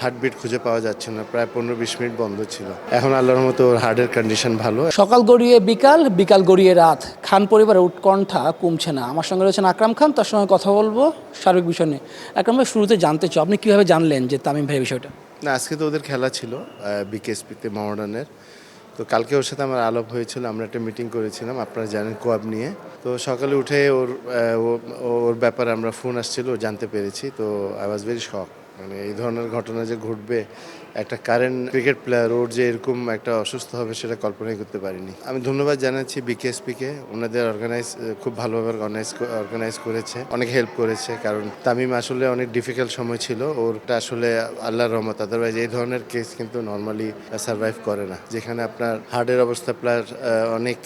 Heartbeat খুঁজে পাওয়া যাচ্ছে না, প্রায় 15-20 মিনিট বন্ধ ছিল। এখন আল্লাহর মতো ওর হার্টের কন্ডিশন ভালো। সকাল গড়িয়ে বিকাল, বিকাল গড়িয়ে রাত, খান পরিবারের উৎকণ্ঠা কমছে না। আমার সঙ্গে রয়েছেন আকরাম খান, তার সঙ্গে কথা বলবো সার্বিক বিষয় নিয়ে। আকরাম ভাই, শুরুতে জানতে চাই আপনি কীভাবে জানলেন যে তামিম ভাইয়ের বিষয়টা? না, আজকে তো ওদের খেলা ছিল বিকেএসপিতে মোহামেডানের। তো কালকে ওর সাথে আমার আলাপ হয়েছিল, আমরা একটা মিটিং করেছিলাম, আপনারা জানেন, কোয়াব নিয়ে। তো সকালে উঠে ওর ব্যাপারে আমরা ফোন আসছিল, জানতে পেরেছি। তো আই ওয়াজ ভেরি শক, মানে এই ধরনের ঘটনা যে ঘটবে, একটা কারেন্ট ক্রিকেট প্লেয়ার ওর যে এরকম একটা অসুস্থ হবে সেটা কল্পনাই করতে পারিনি। আমি ধন্যবাদ জানাচ্ছি বিকেএসপিকে, ওনাদের খুব ভালোভাবে অর্গানাইজ করেছে, অনেক হেল্প করেছে। কারণ তামিম আসলে অনেক ডিফিকাল্ট সময় ছিল, ওরটা আসলে আল্লাহর রহমত। আদারওয়াইজ এই ধরনের কেস কিন্তু নর্মালি সার্ভাইভ করে না, যেখানে আপনার হার্টের অবস্থা প্লাস অনেক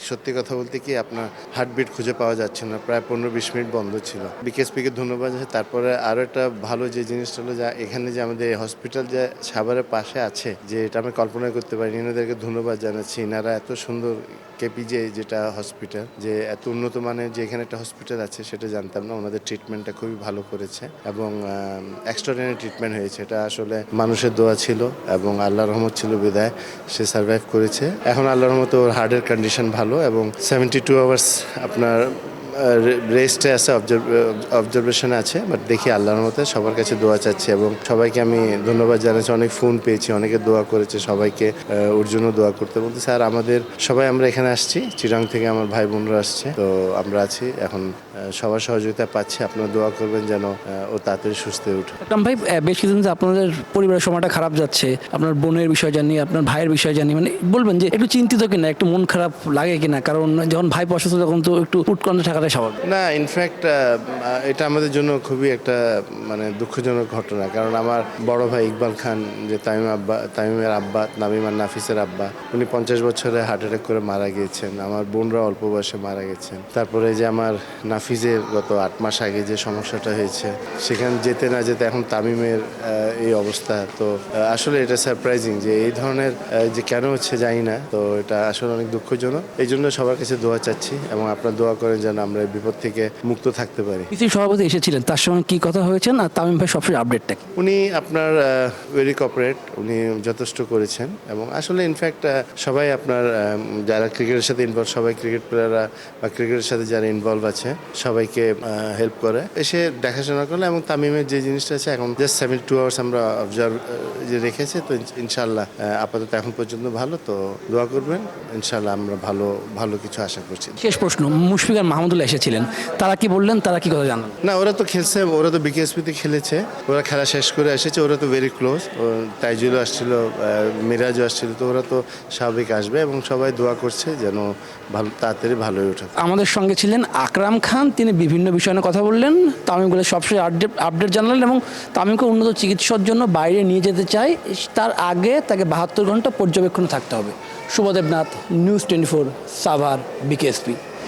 সত্যি কথা বলতে কি আপনার হার্টবিট খুঁজে পাওয়া যাচ্ছে না, প্রায় 15-20 মিনিট বন্ধ ছিল। বিকেএসপিকে ধন্যবাদ। তারপরে আরও একটা ভালো যে জিনিসটা হলো, যা এখানে যে আমাদের হসপিটাল যে সাভারের পাশে আছে, যে এটা আমি কল্পনা করতে পারিনি। এনাদেরকে ধন্যবাদ জানাচ্ছি, এনারা এত সুন্দর কেপিজে যেটা হসপিটাল, যে এত উন্নত মানের যে এখানে একটা হসপিটাল আছে সেটা জানতাম না। ওনাদের ট্রিটমেন্টটা খুবই ভালো করেছে এবং এক্সট্রাঅর্ডিনারি ট্রিটমেন্ট হয়েছে। এটা আসলে মানুষের দোয়া ছিল এবং আল্লাহর রহমত ছিল বিদায় সে সার্ভাইভ করেছে। এখন আল্লাহর রহমত ওর হার্টের কন্ডিশন ভালো এবং 72 আওয়ার্স আপনার রেস্টে আছে, অবজারভেশনে আছে। বাট দেখি আল্লাহর মতে, সবার কাছে দোয়া চাচ্ছি এবং সবাইকে আমি ধন্যবাদ জানাচ্ছি। অনেক ফোন পেয়েছি, অনেকে দোয়া করেছে, সবাইকে ওর জন্য দোয়া করতে বলতে। স্যার, আমাদের সবাই আমরা এখানে আসছি, চিরাং থেকে আমার ভাই বোনরা আসছে, তো আমরা আছি এখন, সবার সহযোগিতা পাচ্ছি। আপনারা দোয়া করবেন যেন ও তাড়াতাড়ি সুস্থ হয়ে উঠে। আকরাম ভাই, বেশ কিছুদিন যে আপনাদের পরিবারের সময়টা খারাপ যাচ্ছে, আপনার বোনের বিষয় জানি, আপনার ভাইয়ের বিষয় জানি, মানে বলবেন যে একটু চিন্তিত কিনা, একটু মন খারাপ লাগে কিনা? কারণ যখন ভাই অসুস্থ তখন তো একটু উৎকণ্ঠা থাকাটাই স্বাভাবিক। না, ইনফ্যাক্ট এটা আমাদের জন্য খুবই একটা মানে দুঃখজনক ঘটনা। কারণ আমার বড় ভাই ইকবাল খান, যে তামিমের আব্বা, তামিম আর নাফিসের আব্বা, উনি 50 বছরে হার্ট অ্যাটাক করে মারা গিয়েছেন। আমার বোনরা অল্প বয়সে মারা গেছেন। তারপরে যে আমার নাফিসের গত 8 মাস আগে যে সমস্যাটা হয়েছে, সেখানে যেতে না যেতে এখন তামিমের এই অবস্থা। তো আসলে এটা সারপ্রাইজিং যে এই ধরনের যে কেন হচ্ছে জানি না। তো এটা আসলে অনেক দুঃখজনক। এই জন্য সবার কাছে দোয়া চাচ্ছি এবং আপনারা দোয়া করেন যেন আমরা এই বিপদ থেকে মুক্ত থাকতে পারি। পিসির সভাপতি এসেছিলেন, তার সঙ্গে কি কথা হয়েছে না তামিম ভাই সবসময় আপডেটটা কি? উনি আপনার ভেরি কপারেট, উনি যথেষ্ট করেছেন এবং আসলে ইনফ্যাক্ট সবাই আপনার যারা ক্রিকেটের সাথে ইনভলভ, সবাই ক্রিকেট প্লেয়াররা বা ক্রিকেটের সাথে যারা ইনভলভ আছে সবাইকে হেল্প করে, এসে দেখাশোনা করলে। এবং তামিমের যে জিনিসটা আছে, এখন জাস্ট 72 আওয়ার্স আমরা অবজার্ভ যে রেখেছে, তো ইনশাল্লাহ আপাতত এখন পর্যন্ত ভালো। তো দোয়া করবেন, ইনশাল্লাহ আমরা ভালো কিছু আশা করছি। শেষ প্রশ্ন, মুশফিক আর মাহমুদুল্লাহ এসেছিলেন, তারা কি বললেন, তারা কি কথা জানান? না, ওরা তো খেলছে, ওরা তো বিকেএসপিতে খেলেছে, ওরা খেলা শেষ করে এসেছে, ওরা তো ভেরি ক্লোজ। তাইজুলও আসছিল, মিরাজও আসছিল, তো ওরা তো স্বাভাবিক আসবে এবং সবাই দোয়া করছে যেন তাড়াতাড়ি ভালো হয়ে ওঠে। আমাদের সঙ্গে ছিলেন আকরাম খান, তিনি বিভিন্ন বিষয় নিয়ে কথা বললেন, তামিমকে সবসময় আপডেট জানালেন এবং তামিমকে উন্নত চিকিৎসার জন্য বাইরে নিয়ে যেতে চাই, তার আগে তাকে 72 ঘন্টা পর্যবেক্ষণে থাকতে হবে। Shubhodeb Nath, news 24, Savar, BKSP.